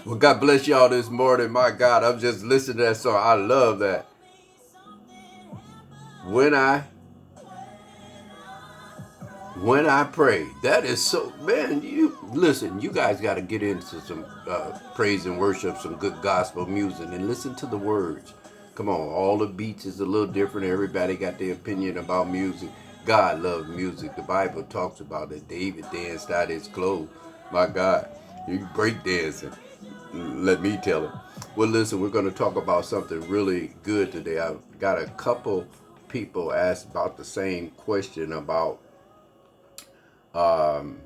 Well, God bless y'all this morning. My God, I'm just listening to that song. I love that. When I when I pray, that is so, man. You listen. You guys got to get into some praise and worship, some good gospel music, and listen to the words. Come on, all the beats is a little different. Everybody got their opinion about music. God loves music. The Bible talks about it. David danced out his clothes. My God, you break dancing. Let me tell it. Well, listen, we're going to talk about something really good today. I've got a couple people asked about the same question about um,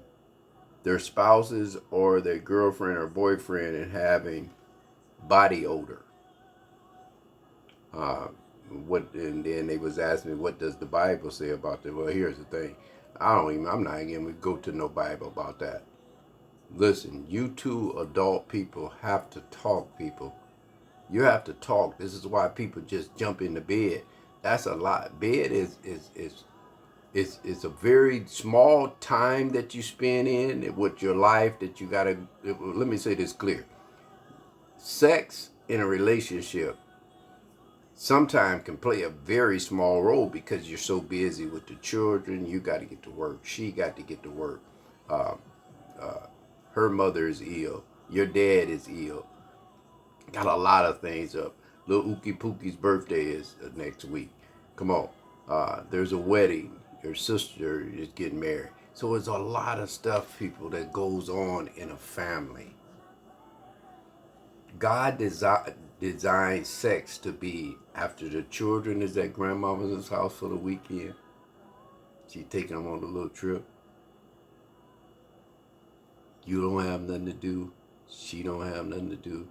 their spouses or their girlfriend or boyfriend and having body odor. Uh, and then they was asking me, what does the Bible say about that? Well, here's the thing. I'm not even going to go to no Bible about that. Listen, you two adult people have to talk, people. You have to talk. This is why people just jump into bed. That's a lot. Bed is a very small time that you spend in with your life that you gotta. Let me say this clear: sex in a relationship sometimes can play a very small role because you're so busy with the children. You got to get to work. She got to get to work. Uh, uh, her mother is ill. Your dad is ill. Got a lot of things up. Little Ookie Pookie's birthday is next week. Come on. There's a wedding. Your sister is getting married. So it's a lot of stuff, people, that goes on in a family. God designed sex to be after the children is at grandmama's house for the weekend. She taking them on a little trip. You don't have nothing to do. She don't have nothing to do.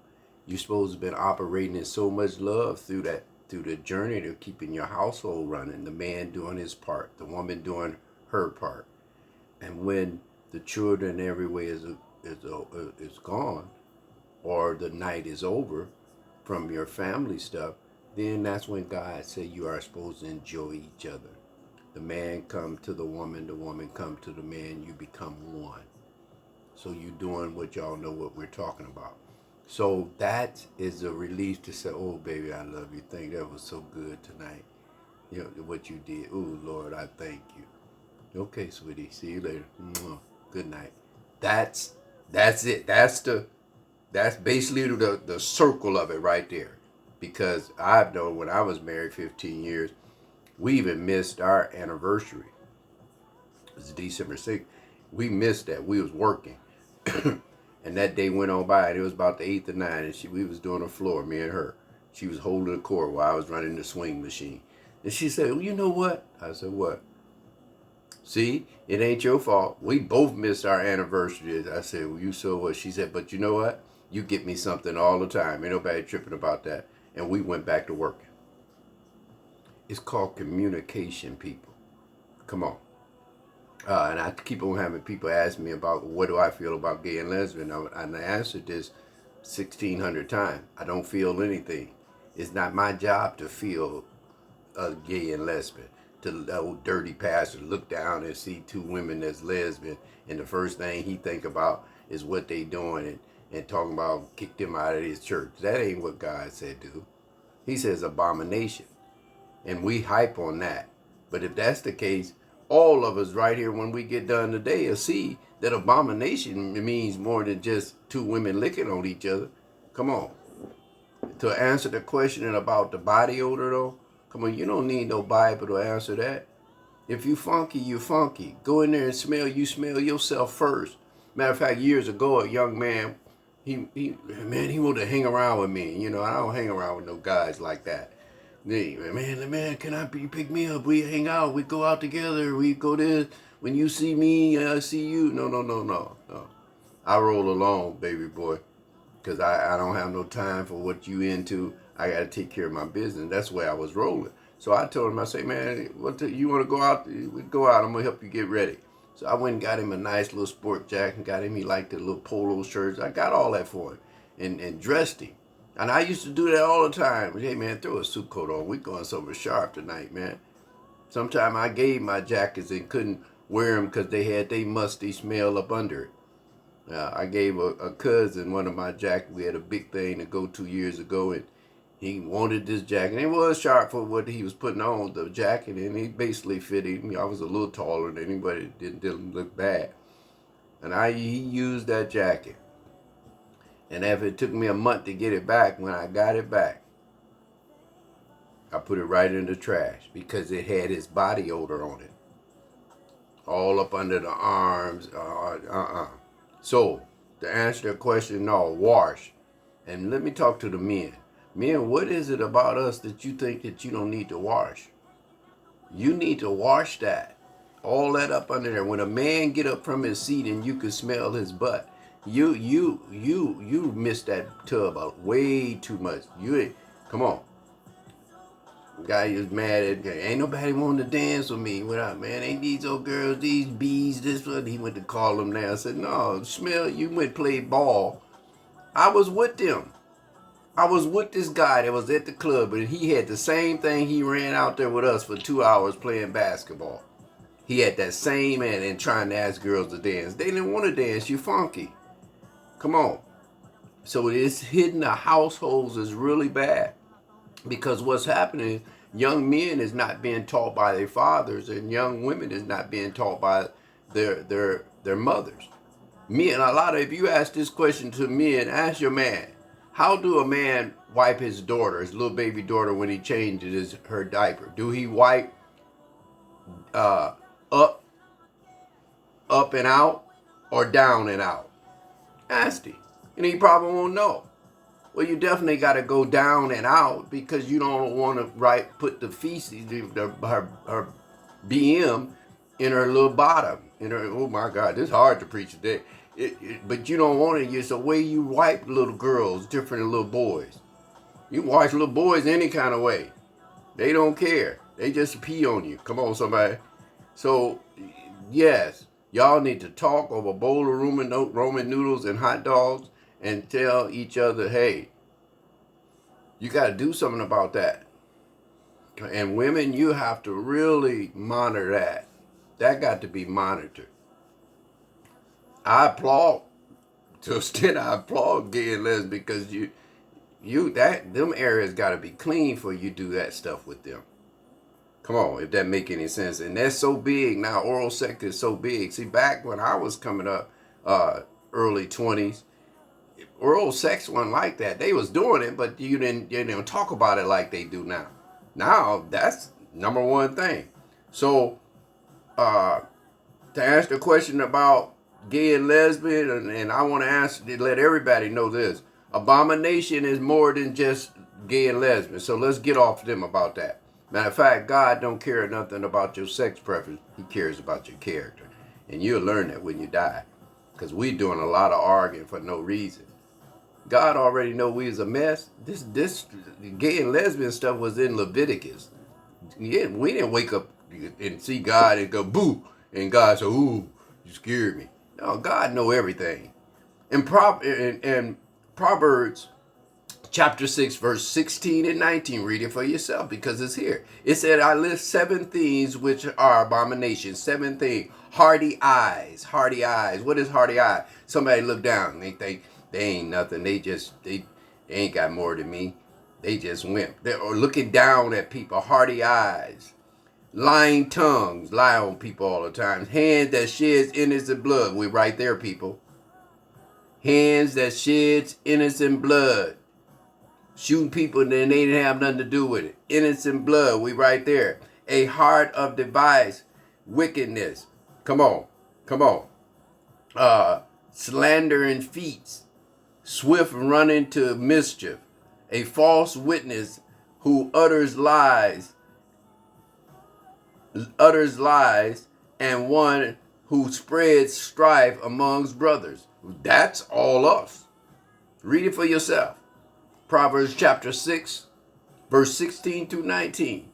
You're supposed to have been operating in so much love through the journey to keeping your household running. The man doing his part, the woman doing her part. And when the children everywhere is gone, or the night is over from your family stuff, then that's when God said you are supposed to enjoy each other. The man come to the woman come to the man, you become one. So you doing what y'all know what we're talking about. So that is a relief to say, oh baby, I love you. Think that was so good tonight. You know what you did. Oh Lord, I thank you. Okay, sweetie. See you later. Good night. That's that's it. That's basically the circle of it right there. Because I've known when I was married 15 years, we even missed our anniversary. It was December 6th. We missed that. We was working. And that day went on by, and it was about the 8th or 9th, and we was doing the floor, me and her. She was holding the cord while I was running the swing machine. And she said, well, you know what? I said, what? See, it ain't your fault. We both missed our anniversaries. I said, well, you so what? She said, but you know what? You get me something all the time. Ain't nobody tripping about that. And we went back to working. It's called communication, people. Come on. And I keep on having people ask me about what do I feel about gay and lesbian. And I answered this 1,600 times. I don't feel anything. It's not my job to feel gay and lesbian. To the old dirty pastor look down and see two women that's lesbian, and the first thing he think about is what they doing and talking about kick them out of his church. That ain't what God said do. He says abomination. And we hype on that. But if that's the case, all of us right here when we get done today will see that abomination means more than just two women licking on each other. Come on. To answer the question about the body odor though, come on, you don't need no Bible to answer that. If you funky, you funky. Go in there and smell, you smell yourself first. Matter of fact, years ago, a young man, he wanted to hang around with me. You know, I don't hang around with no guys like that. Man, can I pick me up? We hang out. We go out together. We go this. When you see me, I see you. No. I roll alone, baby boy, because I don't have no time for what you into. I got to take care of my business. That's the way I was rolling. So I told him, I say, man, you want to go out? We go out. I'm gonna help you get ready. So I went and got him a nice little sport jacket and got him. He liked the little polo shirts. I got all that for him and dressed him. And I used to do that all the time. Hey man, throw a suit coat on. We going somewhere sharp tonight, man. Sometimes I gave my jackets and couldn't wear them because they had they musty smell up under it. I gave a cousin one of my jackets. We had a big thing to go 2 years ago, and he wanted this jacket. And it was sharp for what he was putting on, the jacket, and he basically fitted me. I was a little taller than him, but it didn't look bad. And he used that jacket. And after it took me a month to get it back, when I got it back, I put it right in the trash because it had his body odor on it. All up under the arms. So, to answer the question, no, wash. And let me talk to the men. Men, what is it about us that you think that you don't need to wash? You need to wash that. All that up under there. When a man get up from his seat and you can smell his butt, you miss that tub out way too much. Come on. Guy is mad at, ain't nobody wanting to dance with me. Without, man, ain't these old girls, these bees, this one. He went to call them now. I said, no, smell, you went play ball. I was with them. I was with this guy that was at the club, and he had the same thing. He ran out there with us for 2 hours playing basketball. He had that same man and trying to ask girls to dance. They didn't want to dance. You funky. Come on. So it's hitting the households is really bad. Because what's happening is young men is not being taught by their fathers, and young women is not being taught by their mothers. Men, a lot of, if you ask this question to men, ask your man, how do a man wipe his daughter, his little baby daughter, when he changes her diaper? Do he wipe up and out, or down and out? Ask him, and he probably won't know. Well, you definitely got to go down and out because you don't want to put the feces, her BM, in her little bottom. Oh my God, this is hard to preach today. But you don't want it. It's the way you wipe little girls different than little boys. You wash little boys any kind of way. They don't care. They just pee on you. Come on, somebody. So, yes, y'all need to talk over a bowl of Roman noodles and hot dogs and tell each other, hey, you got to do something about that. And women, you have to really monitor that. That got to be monitored. I applaud, to an extent, I applaud gay and lesbian because them areas got to be clean for you to do that stuff with them. Come on, if that make any sense. And that's so big now. Oral sex is so big. See, back when I was coming up, early 20s, oral sex wasn't like that. They was doing it, but you didn't talk about it like they do now. Now that's number one thing. So to answer the question about gay and lesbian, and I want to let everybody know this: abomination is more than just gay and lesbian. So let's get off them about that. Matter of fact, God don't care nothing about your sex preference. He cares about your character, and you'll learn that when you die, because we're doing a lot of arguing for no reason. God already know we was a mess. This gay and lesbian stuff was in Leviticus. Yeah, we didn't wake up and see God and go boo, and God said, "Ooh, you scared me." No, God know everything. In Proverbs chapter 6, verse 16 and 19, read it for yourself because it's here. It said, I list 7 things which are abominations. 7 things. Hardy eyes. Hardy eyes. What is hardy eye? Somebody look down and they think they ain't nothing. They ain't got more than me. They just wimp. They're looking down at people. Hardy eyes. Lying tongues. Lie on people all the time. Hands that sheds innocent blood. We're right there, people. Hands that sheds innocent blood. Shooting people and then they didn't have nothing to do with it. Innocent blood. We right there. A heart of device. Wickedness. Come on. Come on. Slandering feet. Swift running to mischief. A false witness who utters lies, and one who spreads strife amongst brothers. That's all us. Read it for yourself. Proverbs chapter 6, verse 16 through 19.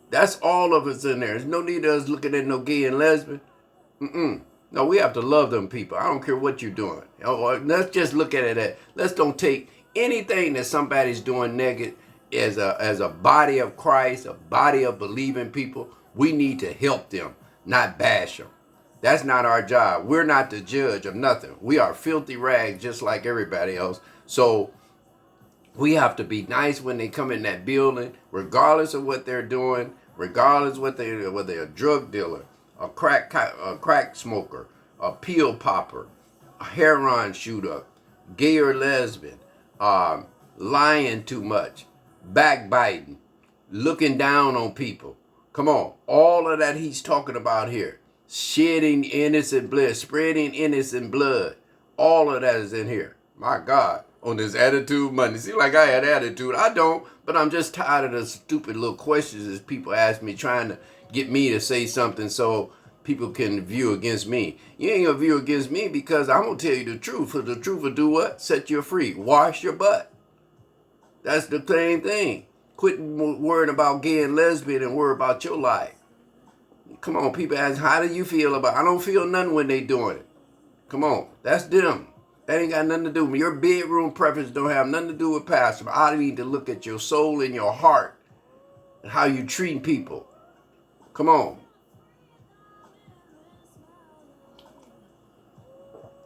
That's all of us in there. There's no need of us looking at no gay and lesbian. No, we have to love them people. I don't care what you're doing. Let's just look at it. Let's don't take anything that somebody's doing negative as a body of Christ, a body of believing people. We need to help them, not bash them. That's not our job. We're not the judge of nothing. We are filthy rags just like everybody else. So we have to be nice when they come in that building, regardless of what they're doing, regardless what they, whether they're a drug dealer, a crack smoker, a pill popper, a heroin shooter, gay or lesbian, lying too much, backbiting, looking down on people. Come on, all of that he's talking about here. Shedding innocent blood, spreading innocent blood. All of that is in here. My God, on this attitude Monday. See, like I had attitude. I don't, but I'm just tired of the stupid little questions as people ask me, trying to get me to say something so people can view against me. You ain't gonna view against me because I'm gonna tell you the truth. For the truth will do what? Set you free. Wash your butt. That's the same thing. Quit worrying about gay and lesbian and worry about your life. Come on, people ask, how do you feel about it? I don't feel nothing when they doing it. Come on, that's them. That ain't got nothing to do with me. Your bedroom preference don't have nothing to do with pastor. I need to look at your soul and your heart and how you treat people. Come on.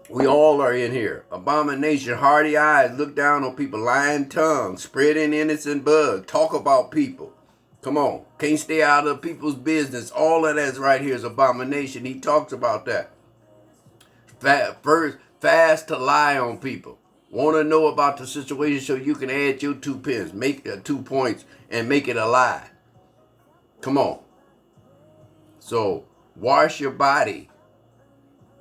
We all are in here. Abomination, hardy eyes, look down on people, lying tongues, spreading innocent blood, talk about people. Come on. Can't stay out of people's business. All of that's right here is abomination. He talks about that. Fast to lie on people. Want to know about the situation so you can add your 2 pence, make 2 points, and make it a lie. Come on. So, wash your body.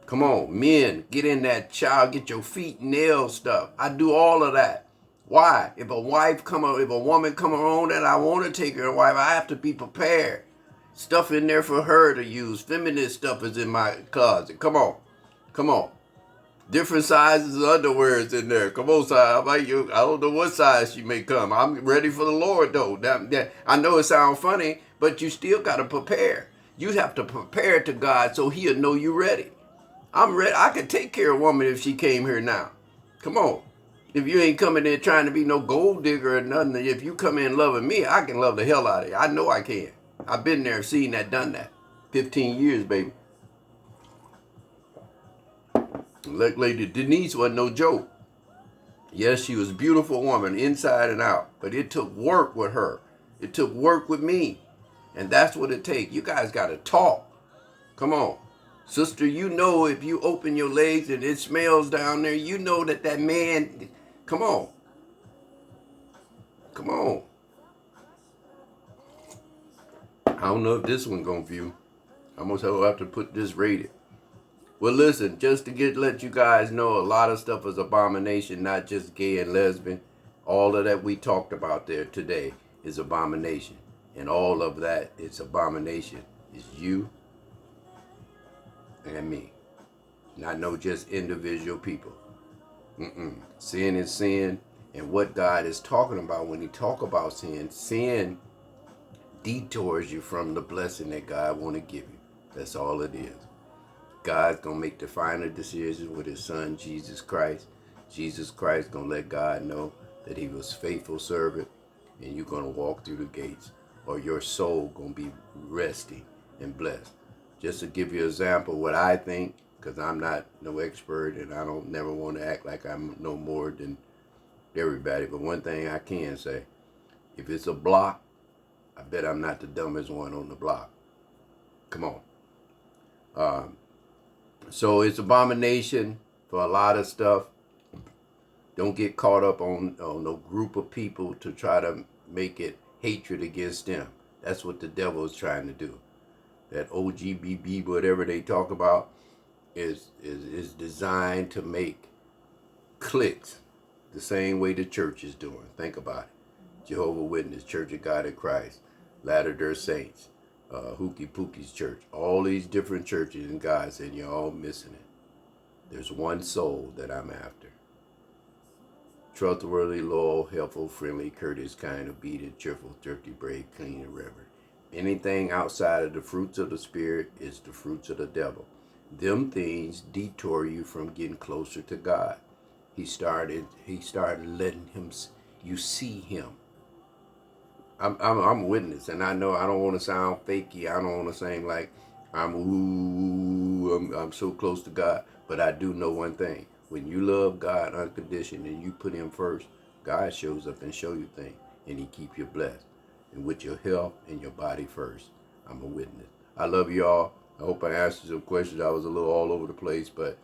Come on, men, get in that shower, get your feet nailed stuff. I do all of that. Why? If a woman come around that I want to take her a wife, I have to be prepared. Stuff in there for her to use. Feminine stuff is in my closet. Come on. Come on. Different sizes of underwears in there. Come on, size. I don't know what size she may come. I'm ready for the Lord, though. I know it sounds funny, but you still got to prepare. You have to prepare to God so he'll know you're ready. I'm ready. I could take care of a woman if she came here now. Come on. If you ain't coming in trying to be no gold digger or nothing, if you come in loving me, I can love the hell out of you. I know I can. I've been there, seen that, done that. 15 years, baby. Like Lady Denise wasn't no joke. Yes, she was a beautiful woman inside and out, but it took work with her. It took work with me. And that's what it takes. You guys got to talk. Come on. Sister, you know if you open your legs and it smells down there, you know that man, come on. Come on. I don't know if this one going to view. I'm going to have to put this rated. Well, listen, just to let you guys know, a lot of stuff is abomination, not just gay and lesbian. All of that we talked about there today is abomination. And all of that is abomination. It's you and me. Not no just individual people. Sin is sin. And what God is talking about when he talk about sin detours you from the blessing that God want to give you. That's all it is. God's going to make the final decision with his son, Jesus Christ. Jesus Christ going to let God know that he was faithful servant, and you're going to walk through the gates, or your soul going to be resting and blessed. Just to give you an example what I think, because I'm not no expert, and I don't never want to act like I'm no more than everybody. But one thing I can say, if it's a block, I bet I'm not the dumbest one on the block. Come on. So it's abomination for a lot of stuff. Don't get caught up on no group of people to try to make it hatred against them. That's what the devil is trying to do. That OGBB, whatever they talk about, is designed to make cliques the same way the church is doing. Think about it. Jehovah's Witness, Church of God in Christ, Latter-day Saints, Hooky Pookie's church, all these different churches, and God said, you're all missing it. There's one soul that I'm after. Trustworthy, loyal, helpful, friendly, courteous, kind, obedient, cheerful, thrifty, brave, clean, and reverent. Anything outside of the fruits of the Spirit is the fruits of the devil. Them things detour you from getting closer to God. He started letting you see him. I'm a witness, and I know I don't want to sound fakey. I don't want to sound like I'm I'm so close to God. But I do know one thing. When you love God unconditionally and you put him first, God shows up and show you things. And he keep you blessed. And with your health and your body first. I'm a witness. I love y'all. I hope I answered some questions. I was a little all over the place, but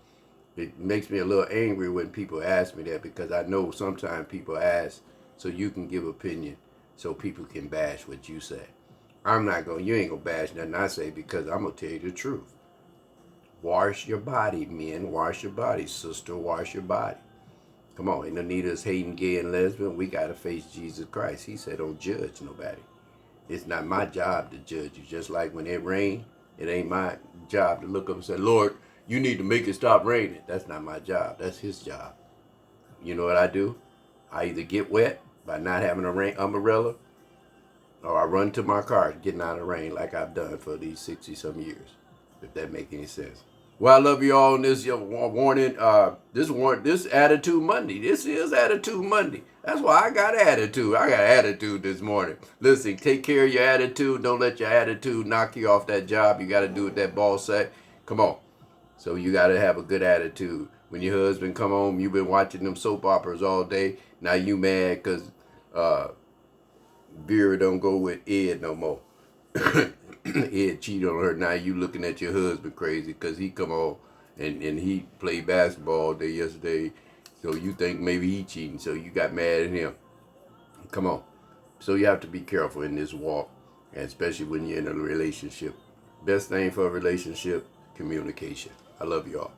it makes me a little angry when people ask me that, because I know sometimes people ask so you can give opinion, so people can bash what you say. You ain't gonna bash nothing I say, because I'm gonna tell you the truth. Wash your body, men. Wash your body. Sister, wash your body. Come on, ain't no need us hating gay and lesbian. We gotta face Jesus Christ. He said, don't judge nobody. It's not my job to judge you. Just like when it rains, it ain't my job to look up and say, Lord, you need to make it stop raining. That's not my job. That's his job. You know what I do? I either get wet by not having a rain umbrella, or I run to my car getting out of the rain, like I've done for these 60-some years, if that make any sense. Well, I love you all on this warning. This Attitude Monday. This is Attitude Monday. That's why I got attitude. I got attitude this morning. Listen, take care of your attitude. Don't let your attitude knock you off that job. You got to do what that boss say. Come on. So you got to have a good attitude. When your husband come home, you've been watching them soap operas all day. Now you mad because Vera don't go with Ed no more. Ed cheated on her. Now you looking at your husband crazy because he come on and he played basketball all day yesterday. So you think maybe he cheating. So you got mad at him. Come on. So you have to be careful in this walk, and especially when you're in a relationship. Best thing for a relationship, communication. I love y'all.